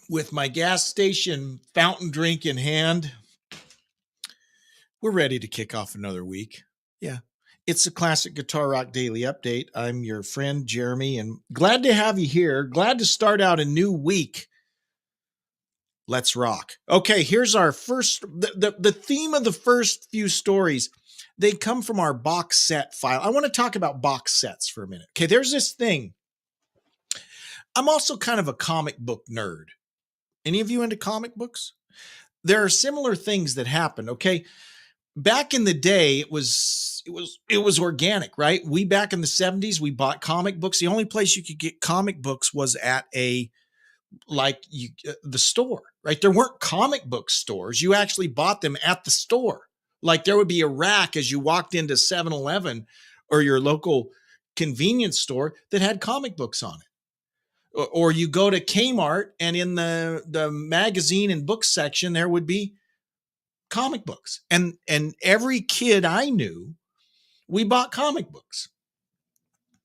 with my gas station fountain drink in hand. We're ready to kick off another week. Yeah. It's a classic Guitar Rock Daily Update. I'm your friend, Jeremy, and glad to have you here. Glad to start out a new week. Let's rock. Okay, here's our first, the theme of the first few stories. They come from our box set file. I want to talk about box sets for a minute. Okay, there's this thing. I'm also kind of a comic book nerd. Any of you into comic books? There are similar things that happen. Okay, back in the day, it was organic, right? We back in the 70s, we bought comic books. The only place you could get comic books was at the store, right? There weren't comic book stores. You actually bought them at the store. Like there would be a rack as you walked into 7-Eleven or your local convenience store that had comic books on it. Or you go to Kmart and in the magazine and book section, there would be comic books. And every kid I knew, we bought comic books.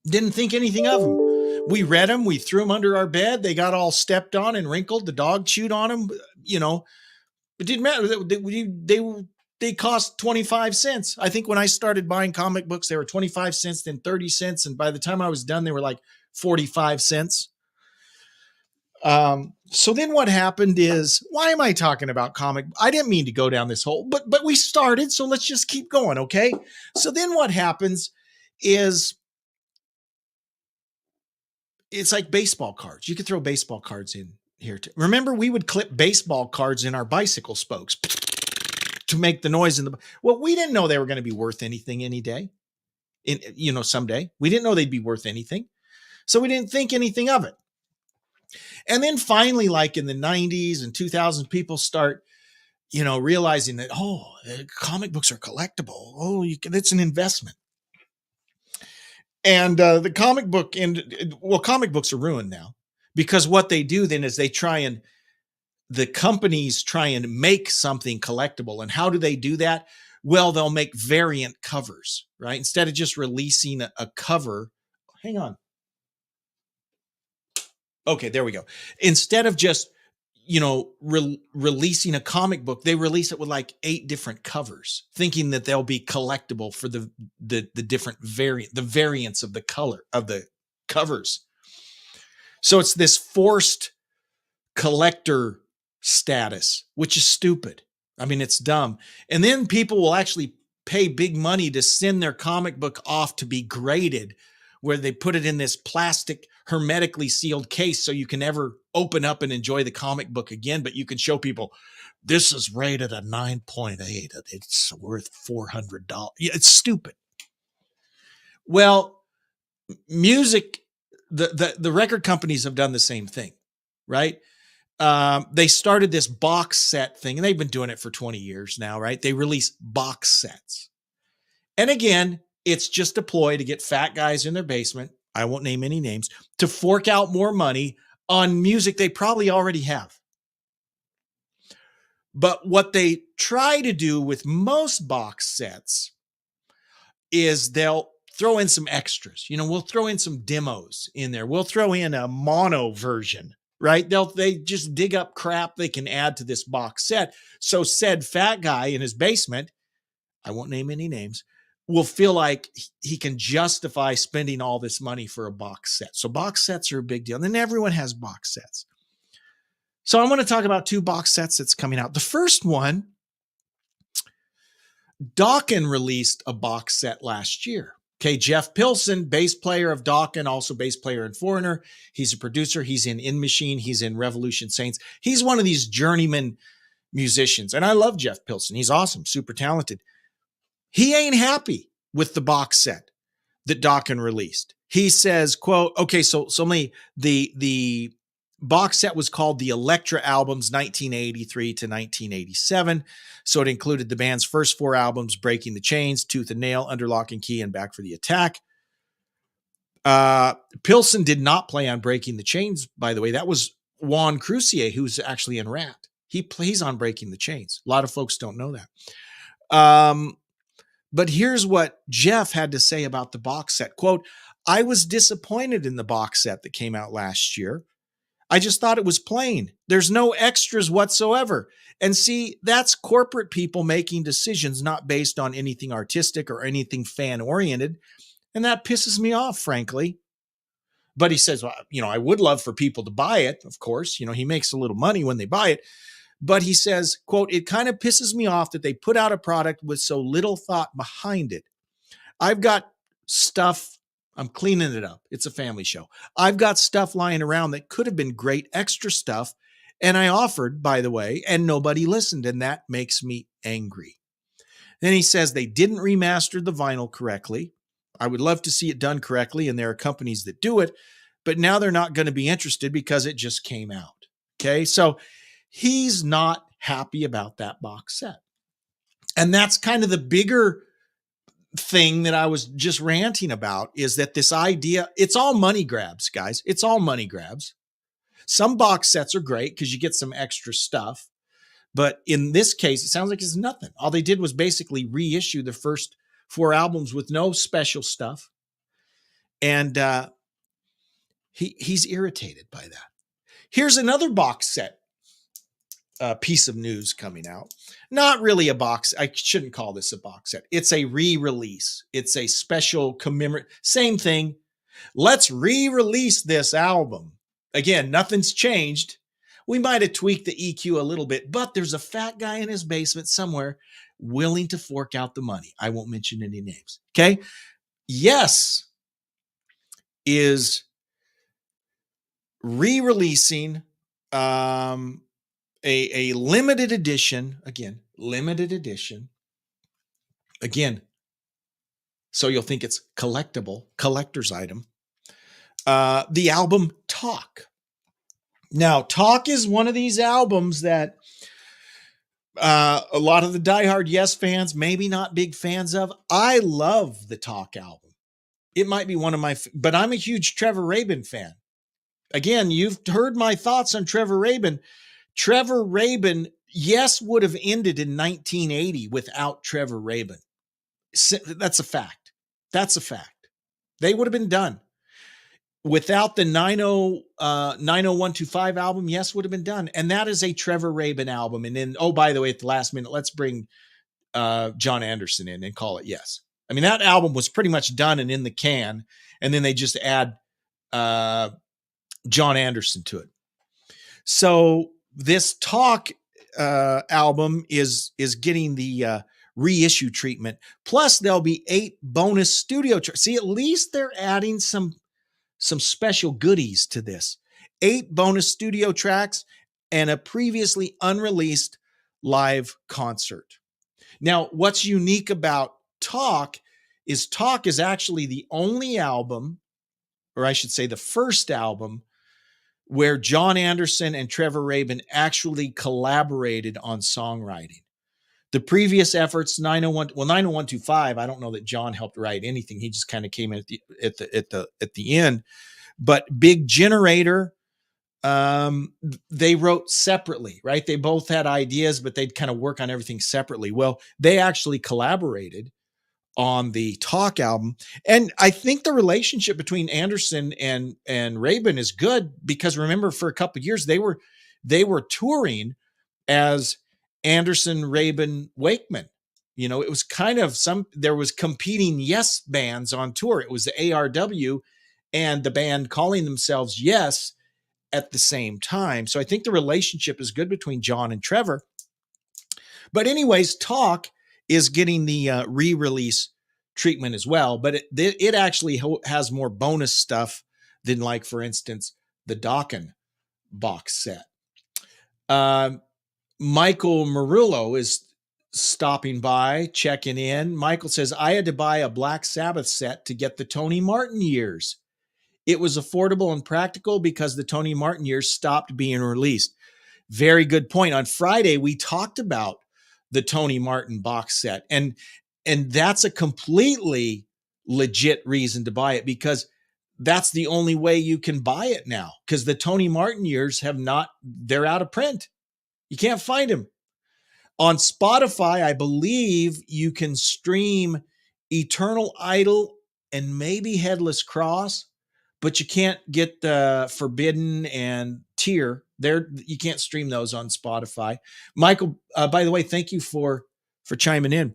Didn't think anything of them. We read them. We threw them under our bed. They got all stepped on and wrinkled. The dog chewed on them. You know, it didn't matter. They cost 25 cents. I think when I started buying comic books, they were 25 cents, then 30 cents. And by the time I was done, they were like 45 cents. So then what happened is, why am I talking about comic? I didn't mean to go down this hole, but we started. So let's just keep going. Okay. So then what happens is, it's like baseball cards. You could throw baseball cards in here too. Remember, we would clip baseball cards in our bicycle spokes to make the noise in the. Well, we didn't know they were going to be worth anything any day. Someday we didn't know they'd be worth anything, so we didn't think anything of it. And then finally, like in the 90s and 2000s, people start, realizing that comic books are collectible. It's an investment. And the comic books are ruined now, because what they do then is the companies try and make something collectible. And how do they do that? Well, they'll make variant covers, right? Instead of just releasing a cover. Hang on. Okay, there we go. Instead of just, releasing a comic book, they release it with like 8 different covers, thinking that they'll be collectible for the different variants of the color of the covers. So it's this forced collector status, which is stupid. I mean, it's dumb. And then people will actually pay big money to send their comic book off to be graded, where they put it in this plastic hermetically sealed case so you can never open up and enjoy the comic book again. But you can show people, this is rated a 9.8. It's worth $400. Yeah, it's stupid. Well, music, the record companies have done the same thing, right? They started this box set thing, and they've been doing it for 20 years now, right? They release box sets. And again, it's just a ploy to get fat guys in their basement, I won't name any names, to fork out more money on music they probably already have. But what they try to do with most box sets is they'll throw in some extras. We'll throw in some demos in there. We'll throw in a mono version, right? They just dig up crap they can add to this box set. So said fat guy in his basement, I won't name any names, will feel like he can justify spending all this money for a box set. So box sets are a big deal. And then everyone has box sets. So I want to talk about 2 box sets that's coming out. The first one, Dokken released a box set last year. Okay, Jeff Pilson, bass player of Dokken, also bass player in Foreigner. He's a producer. He's in Machine. He's in Revolution Saints. He's one of these journeyman musicians. And I love Jeff Pilson. He's awesome, super talented. He ain't happy with the box set that Dokken released. He says, quote, okay, so the box set was called the Elektra Albums 1983 to 1987. So it included the band's first 4 albums, Breaking the Chains, Tooth and Nail, Under Lock and Key, and Back for the Attack. Pilson did not play on Breaking the Chains, by the way. That was Juan Crucier, who's actually in Rat. He plays on Breaking the Chains. A lot of folks don't know that. But here's what Jeff had to say about the box set. Quote, I was disappointed in the box set that came out last year. I just thought it was plain. There's no extras whatsoever. And see, that's corporate people making decisions not based on anything artistic or anything fan oriented. And that pisses me off, frankly. But he says, well, I would love for people to buy it. Of course, he makes a little money when they buy it. But he says, quote, it kind of pisses me off that they put out a product with so little thought behind it. I've got stuff. I'm cleaning it up. It's a family show. I've got stuff lying around that could have been great extra stuff. And I offered, by the way, and nobody listened. And that makes me angry. Then he says they didn't remaster the vinyl correctly. I would love to see it done correctly. And there are companies that do it, but now they're not going to be interested because it just came out. Okay. So he's not happy about that box set. And that's kind of the bigger thing that I was just ranting about, is that this idea, it's all money grabs, guys. It's all money grabs. Some box sets are great because you get some extra stuff. But in this case, it sounds like it's nothing. All they did was basically reissue the first 4 albums with no special stuff. And he's irritated by that. Here's another box set piece of news coming out. Not really a box. I shouldn't call this a box set. It's a re-release. It's a special commemorate. Same thing. Let's re-release this album. Again, nothing's changed. We might have tweaked the EQ a little bit, but there's a fat guy in his basement somewhere willing to fork out the money. I won't mention any names. Okay. Yes is re-releasing a limited edition, again, so you'll think it's collector's item. The album Talk. Now, Talk is one of these albums that a lot of the diehard Yes fans, maybe not big fans of. I love the Talk album. It might be one of my, but I'm a huge Trevor Rabin fan. Again, you've heard my thoughts on Trevor Rabin. Trevor Rabin, Yes, would have ended in 1980 without Trevor Rabin. That's a fact. That's a fact. They would have been done. Without the 90125 album, Yes would have been done. And that is a Trevor Rabin album. And then, oh, by the way, at the last minute, let's bring John Anderson in and call it Yes. I mean, that album was pretty much done and in the can. And then they just add John Anderson to it. So this Talk album is getting the reissue treatment. Plus, there'll be 8 bonus studio tracks. See, at least they're adding some special goodies to this. 8 bonus studio tracks and a previously unreleased live concert. Now, what's unique about Talk is actually the only album, or I should say the first album, where John Anderson and Trevor Rabin actually collaborated on songwriting. The previous efforts, 90125, I don't know that John helped write anything. He just kind of came in at the end. But Big Generator, they wrote separately, right? They both had ideas, but they'd kind of work on everything separately. Well, they actually collaborated on the Talk album. And I think the relationship between Anderson and Rabin is good, because remember, for a couple of years, they were touring as Anderson, Rabin, Wakeman. It was kind of there was competing Yes bands on tour. It was the ARW and the band calling themselves Yes at the same time. So I think the relationship is good between John and Trevor. But anyways, Talk is getting the re-release treatment as well, but it actually has more bonus stuff than, like, for instance, the Dokken box set. Michael Marullo is stopping by, checking in. Michael says, I had to buy a Black Sabbath set to get the Tony Martin years. It was affordable and practical because the Tony Martin years stopped being released. Very good point. On Friday, we talked about the Tony Martin box set, and that's a completely legit reason to buy it, because that's the only way you can buy it now, because the Tony Martin years they're out of print. You can't find them. On Spotify, I believe you can stream Eternal Idol and maybe Headless Cross, but you can't get the Forbidden and tier. There, you can't stream those on Spotify. Michael, by the way, thank you for chiming in.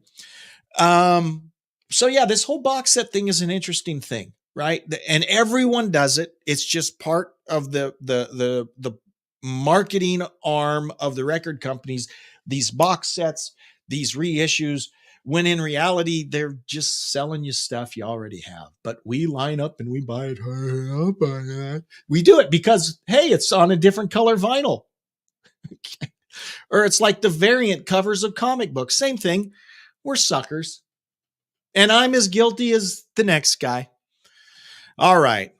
So yeah, this whole box set thing is an interesting thing, right? And everyone does it. It's just part of the marketing arm of the record companies. These box sets, these reissues, when in reality, they're just selling you stuff you already have. But we line up and we buy it. Hey, I'll buy that. We do it because, hey, it's on a different color vinyl. Or it's like the variant covers of comic books. Same thing. We're suckers. And I'm as guilty as the next guy. All right.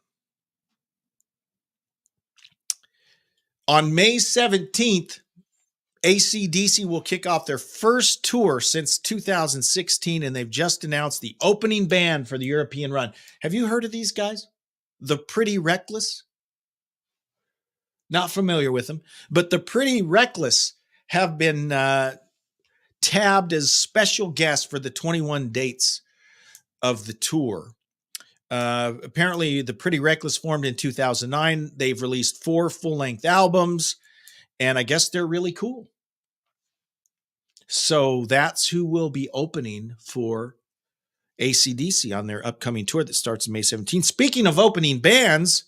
On May 17th, AC/DC will kick off their first tour since 2016, and they've just announced the opening band for the European run. Have you heard of these guys? The Pretty Reckless? Not familiar with them, but the Pretty Reckless have been tabbed as special guests for the 21 dates of the tour. Apparently, the Pretty Reckless formed in 2009. They've released 4 full-length albums, and I guess they're really cool. So that's who will be opening for AC/DC on their upcoming tour that starts May 17th. Speaking of opening bands,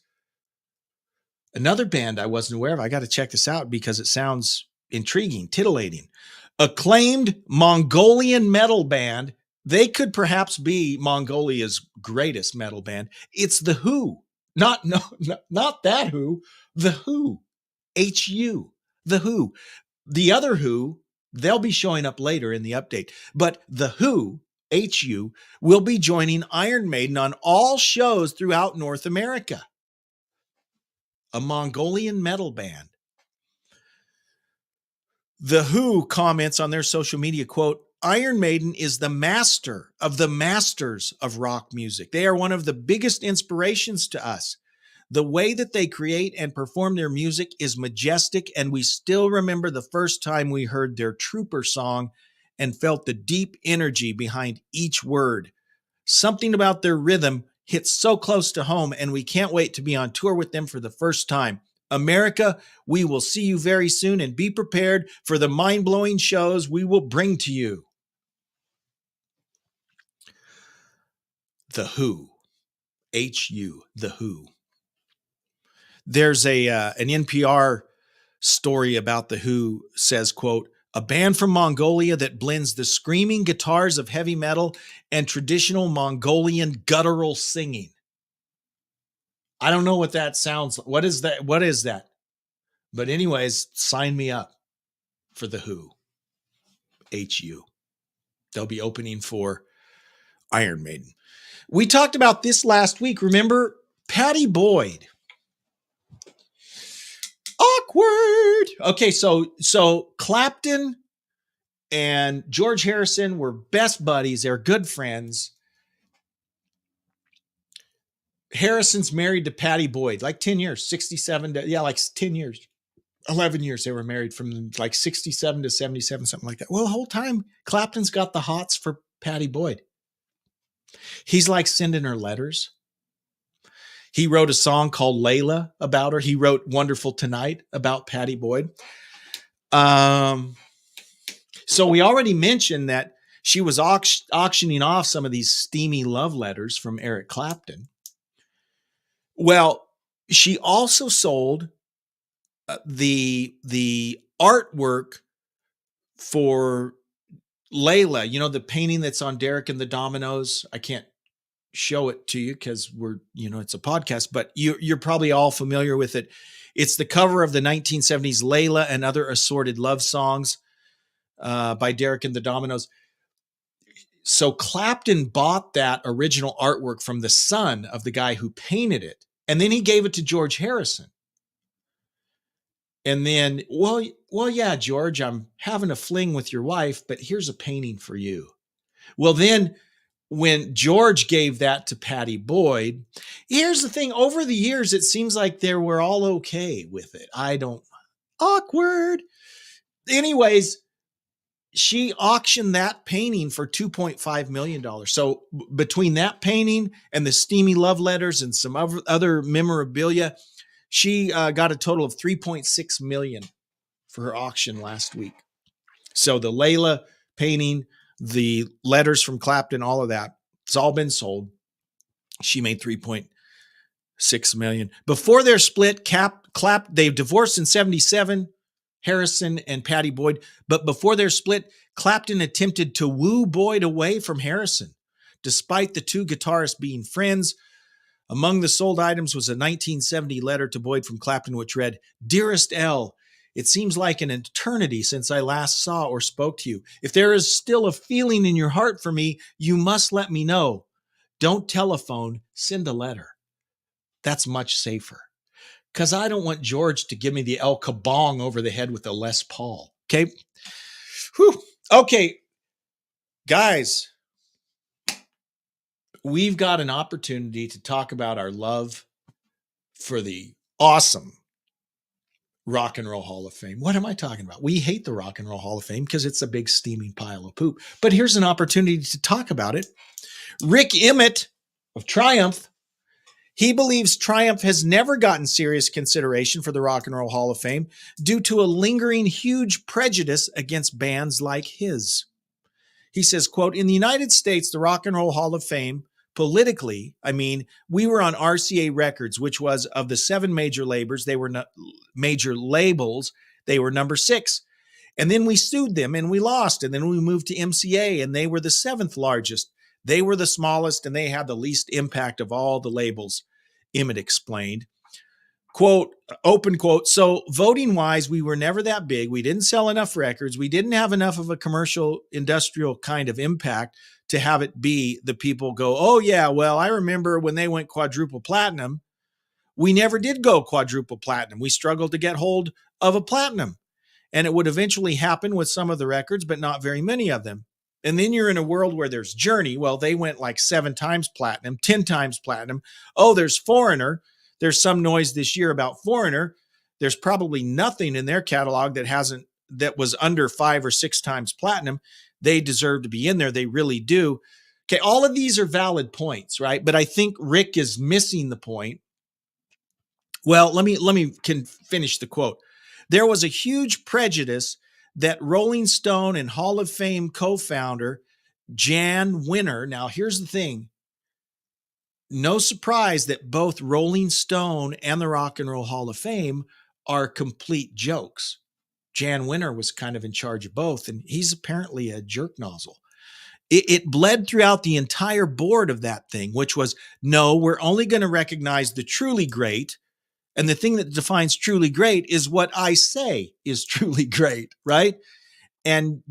another band I wasn't aware of. I got to check this out because it sounds intriguing, titillating. Acclaimed Mongolian metal band. They could perhaps be Mongolia's greatest metal band. It's The Who. Not that Who. The Who. H-U. The Who. The other Who, they'll be showing up later in the update. But The Who, H-U, will be joining Iron Maiden on all shows throughout North America. A Mongolian metal band. The Who comments on their social media, quote, Iron Maiden is the master of the masters of rock music. They are one of the biggest inspirations to us. The way that they create and perform their music is majestic, and we still remember the first time we heard their Trooper song and felt the deep energy behind each word. Something about their rhythm hits so close to home, and we can't wait to be on tour with them for the first time. America, we will see you very soon, and be prepared for the mind-blowing shows we will bring to you. The Who. H-U. The Who. There's an NPR story about The Who says, quote, a band from Mongolia that blends the screaming guitars of heavy metal and traditional Mongolian guttural singing. I don't know what that sounds like. What is that? What is that? But anyways, sign me up for The Who. H-U. They'll be opening for Iron Maiden. We talked about this last week. Remember Pattie Boyd? Awkward. Okay, so Clapton and George Harrison were best buddies. They're good friends. Harrison's married to Pattie Boyd, like 10 years, 67 to, yeah, like 10 years, 11 years they were married, from like 67 to 77, something like that. Well, the whole time Clapton's got the hots for Pattie Boyd. He's like sending her letters. He wrote a song called Layla about her. He wrote Wonderful Tonight about Pattie Boyd. So we already mentioned that she was auctioning off some of these steamy love letters from Eric Clapton. Well, she also sold the artwork for Layla, you know, the painting that's on Derek and the Dominoes. I can't show it to you because it's a podcast, but you're probably all familiar with it. It's the cover of the 1970s Layla and Other Assorted Love Songs by Derek and the Dominoes. So Clapton bought that original artwork from the son of the guy who painted it, and then he gave it to George Harrison. And then, well, yeah, George, I'm having a fling with your wife, but here's a painting for you. Well, then when George gave that to Pattie Boyd, here's the thing. Over the years, it seems like they were all okay with it. Awkward. Anyways, she auctioned that painting for $2.5 million. So between that painting and the steamy love letters and some other memorabilia, She got a total of 3.6 million for her auction last week. So the Layla painting, the letters from Clapton, all of that, it's all been sold. She made 3.6 million. Before their split, they divorced in 77, Harrison and Pattie Boyd. But before their split, Clapton attempted to woo Boyd away from Harrison. Despite the two guitarists being friends, among the sold items was a 1970 letter to Boyd from Clapton, which read, "Dearest L, it seems like an eternity since I last saw or spoke to you. If there is still a feeling in your heart for me, you must let me know. Don't telephone, send a letter." That's much safer, because I don't want George to give me the El Kabong over the head with a Les Paul. Okay. Whew. Okay. Guys, we've got an opportunity to talk about our love for the awesome Rock and Roll Hall of Fame. What am I talking about? We hate the Rock and Roll Hall of Fame because it's a big steaming pile of poop. But here's an opportunity to talk about it. Rick Emmett of Triumph, he believes Triumph has never gotten serious consideration for the Rock and Roll Hall of Fame due to a lingering huge prejudice against bands like his. He says, quote, "In the United States, the Rock and Roll Hall of Fame, politically, we were on RCA Records, which was of the 7 major labels, they were number 6. And then we sued them and we lost. And then we moved to MCA and they were the 7th largest. They were the smallest and they had the least impact of all the labels," Emmett explained. Quote, open quote, "So voting wise, we were never that big. We didn't sell enough records. We didn't have enough of a commercial industrial kind of impact to have it be the people go, oh yeah, well, I remember when they went quadruple platinum. We never did go quadruple platinum. We struggled to get hold of a platinum. And it would eventually happen with some of the records, but not very many of them. And then you're in a world where there's Journey. Well, they went like 7 times platinum, 10 times platinum. Oh, there's Foreigner. There's some noise this year about Foreigner. There's probably nothing in their catalog that was under 5 or 6 times platinum. They deserve to be in there. They really do. Okay, all of these are valid points, right? But I think Rick is missing the point. Well, let me finish the quote. "There was a huge prejudice that Rolling Stone and Hall of Fame co-founder Jan Winter," now here's the thing, no surprise that both Rolling Stone and the Rock and Roll Hall of Fame are complete jokes. Jan Winter was kind of in charge of both, and he's apparently a jerk nozzle. It bled throughout the entire board of that thing, which was, no, we're only going to recognize the truly great. And the thing that defines truly great is what I say is truly great, right? And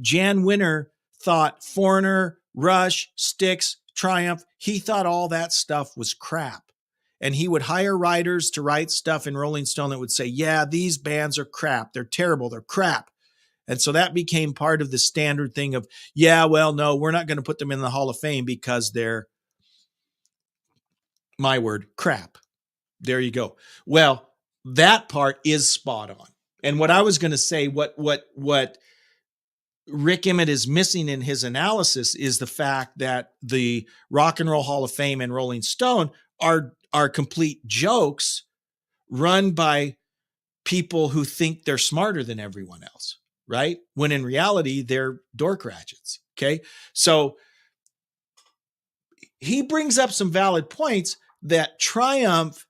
Jan Winter thought Foreigner, Rush, Styx, Triumph, he thought all that stuff was crap. And he would hire writers to write stuff in Rolling Stone that would say, yeah, these bands are crap. They're terrible. They're crap. And so that became part of the standard thing of, yeah, well, no, we're not going to put them in the Hall of Fame because they're, my word, crap. There you go. Well, that part is spot on. And what I was going to say, what Rick Emmett is missing in his analysis is the fact that the Rock and Roll Hall of Fame and Rolling Stone are complete jokes run by people who think they're smarter than everyone else, right? When in reality, they're dork ratchets. Okay. So he brings up some valid points that Triumph,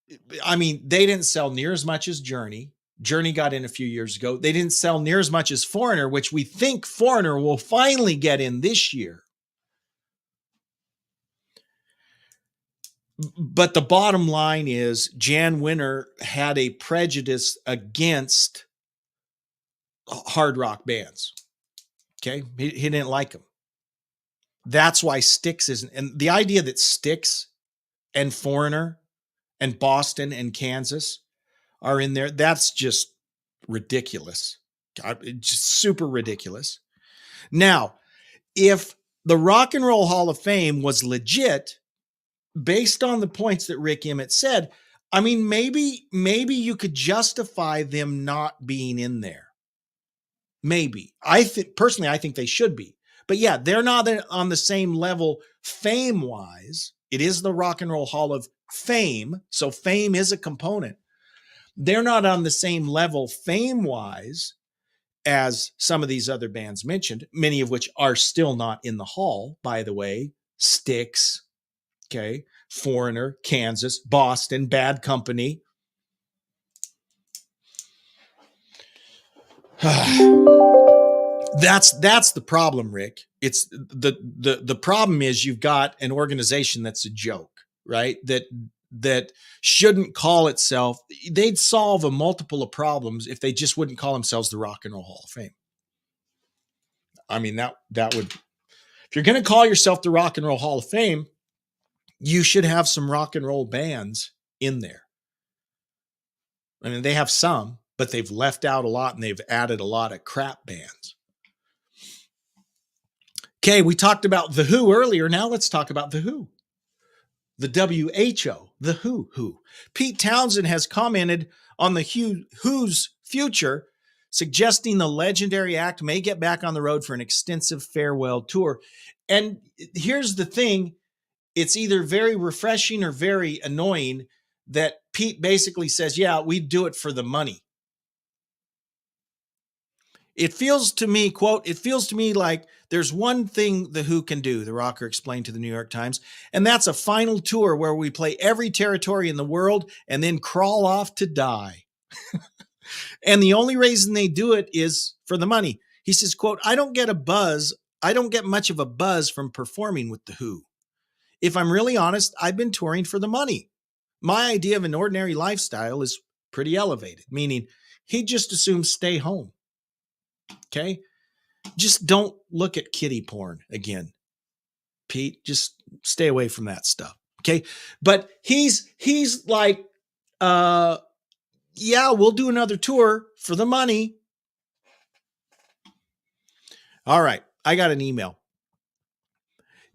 they didn't sell near as much as Journey. Journey got in a few years ago. They didn't sell near as much as Foreigner, which we think Foreigner will finally get in this year. But the bottom line is Jan Winter had a prejudice against hard rock bands. Okay. He didn't like them. That's why Styx isn't. And the idea that Styx and Foreigner and Boston and Kansas are in there, that's just ridiculous. Just super ridiculous. Now, if the Rock and Roll Hall of Fame was legit, based on the points that Rick Emmett said, maybe you could justify them not being in there. Maybe. Personally, I think they should be. But yeah, they're not on the same level fame-wise. It is the Rock and Roll Hall of Fame, so Fame is a component. They're not on the same level fame-wise as some of these other bands mentioned, many of which are still not in the hall, by the way. Styx, okay, Foreigner, Kansas, Boston, Bad Company. That's the problem, Rick. It's the problem is you've got an organization that's a joke, right? That shouldn't call itself. They'd solve a multiple of problems if they just wouldn't call themselves the Rock and Roll Hall of Fame. I mean, that would, if you're going to call yourself the Rock and Roll Hall of Fame, you should have some rock and roll bands in there. I mean, they have some, but they've left out a lot and they've added a lot of crap bands. Okay, we talked about The Who earlier. Now let's talk about The Who. The WHO, The Who. Pete Townsend has commented on the Who's future, suggesting the legendary act may get back on the road for an extensive farewell tour. And here's the thing. It's either very refreshing or very annoying that Pete basically says, yeah, we do it for the money. It feels to me, quote, it feels to me like there's one thing The Who can do, the rocker explained to the New York Times, and that's a final tour where we play every territory in the world and then crawl off to die. And the only reason they do it is for the money. He says, quote, I don't get much of a buzz from performing with The Who. If I'm really honest, I've been touring for the money. My idea of an ordinary lifestyle is pretty elevated, meaning he just assumes stay home. Okay. Just don't look at kiddie porn again, Pete. Just stay away from that stuff. Okay. But he's like, yeah, we'll do another tour for the money. All right. I got an email.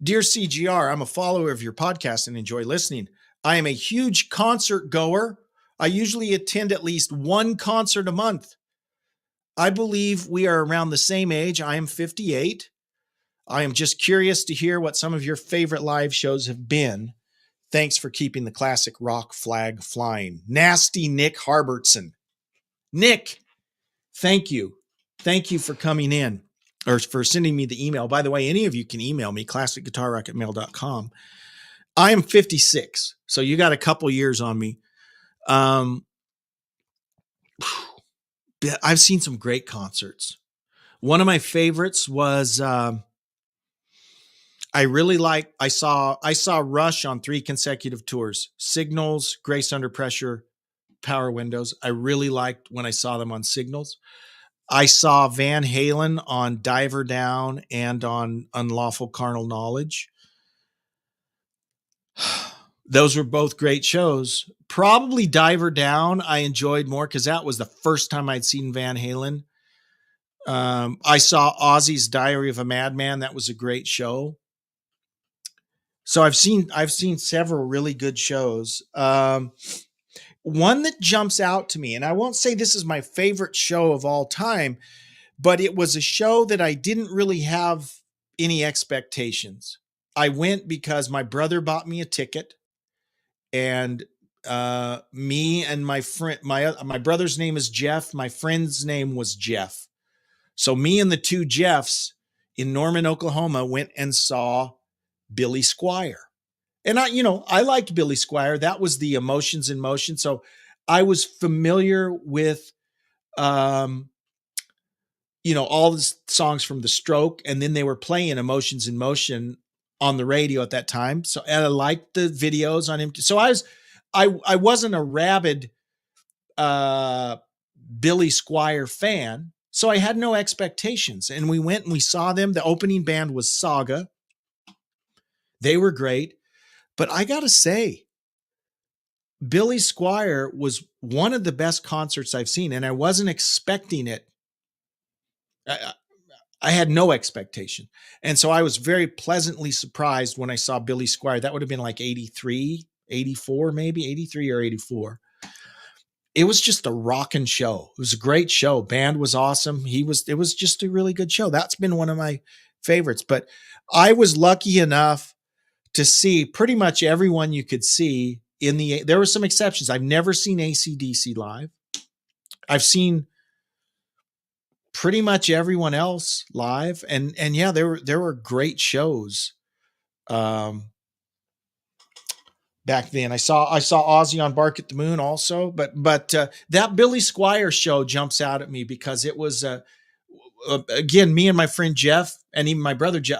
Dear CGR, I'm a follower of your podcast and enjoy listening. I am a huge concert goer. I usually attend at least one concert a month. I believe we are around the same age. I am 58. I am just curious to hear what some of your favorite live shows have been. Thanks for keeping the classic rock flag flying. Nasty Nick Harbertson. Nick, thank you. Thank you for coming in or for sending me the email. By the way, any of you can email me, classicguitarrock@mail.com. I am 56, so you got a couple years on me. I've seen some great concerts. One of my favorites was I saw Rush on 3 consecutive tours. Signals, Grace Under Pressure, Power Windows. I really liked when I saw them on Signals. I saw Van Halen on Diver Down and on Unlawful Carnal Knowledge. Those were both great shows. Probably Diver Down I enjoyed more because that was the first time I'd seen Van Halen. I saw Ozzy's Diary of a Madman. That was a great show. So I've seen several really good shows. One that jumps out to me, and I won't say this is my favorite show of all time, but it was a show that I didn't really have any expectations. I went because my brother bought me a ticket. And me and my friend, my brother's name is Jeff. My friend's name was Jeff. So me and the two Jeffs in Norman, Oklahoma, went and saw Billy Squier. And I liked Billy Squier. That was the Emotions in Motion. So I was familiar with, all the songs from The Stroke, and then they were playing Emotions in Motion on the radio at that time. So and I liked the videos on him. So I wasn't a rabid Billy Squier fan. So I had no expectations. And we went and we saw them. The opening band was Saga. They were great. But I got to say, Billy Squier was one of the best concerts I've seen. And I wasn't expecting it. I had no expectation. And so I was very pleasantly surprised when I saw Billy Squier. That would have been like 83, 84, maybe 83 or 84. It was just a rocking show. It was a great show. Band was awesome. It was just a really good show. That's been one of my favorites, but I was lucky enough to see pretty much everyone you could see there were some exceptions. I've never seen AC/DC live. I've seen pretty much everyone else live, and yeah, there were great shows back then. I saw Ozzy on Bark at the Moon also, but that Billy Squier show jumps out at me because it was again, me and my friend Jeff and even my brother Jeff.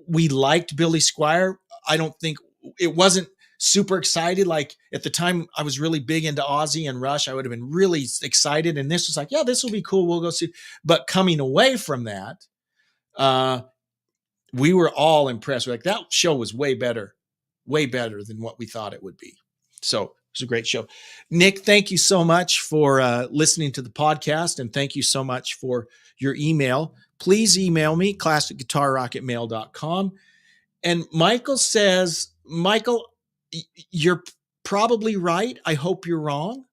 We liked Billy Squier. I don't think it wasn't super excited. Like at the time I was really big into Ozzy and Rush. I would have been really excited. And this was like, yeah, this will be cool. We'll go see. But coming away from that, we were all impressed. We're like, that show was way better than what we thought it would be. So it was a great show. Nick, thank you so much for listening to the podcast. And thank you so much for your email. Please email me, classicguitarrock@mail.com. And Michael says, Michael, you're probably right. I hope you're wrong.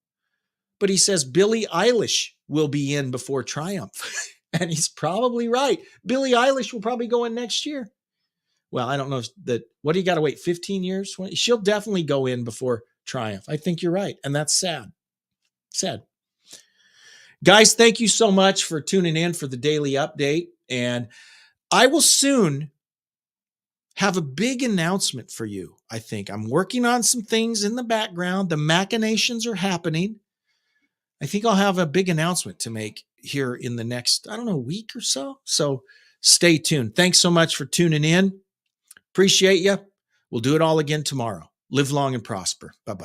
But he says Billie Eilish will be in before Triumph. And he's probably right. Billie Eilish will probably go in next year. Well, I don't know what do you got to wait 15 years? She'll definitely go in before Triumph. I think you're right. And that's sad. Sad. Guys, thank you so much for tuning in for the daily update. And I will soon have a big announcement for you. I think I'm working on some things in the background. The machinations are happening. I think I'll have a big announcement to make here in the next, week or so. So stay tuned. Thanks so much for tuning in. Appreciate you. We'll do it all again tomorrow. Live long and prosper. Bye-bye.